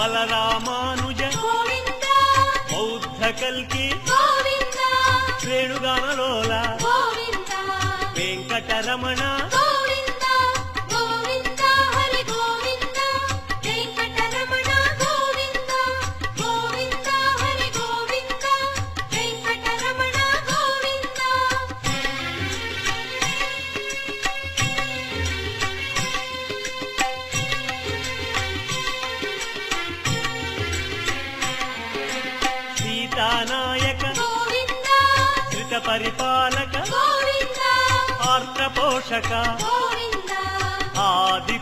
బాలరామానుజ గోవింద బౌద్ధ కల్కి గోవింద వేణుగానలోల గోవింద వెంకటరమణ గోవింద గోవింద హరి గోవింద వెంకటరమణ గోవింద గోవింద హరి గోవింద వెంకటరమణ గోవింద సీతానాయక గోవింద ధృత పరిపాలక గోవింద ఆర్ద్ర పోషక గోవింద ఆది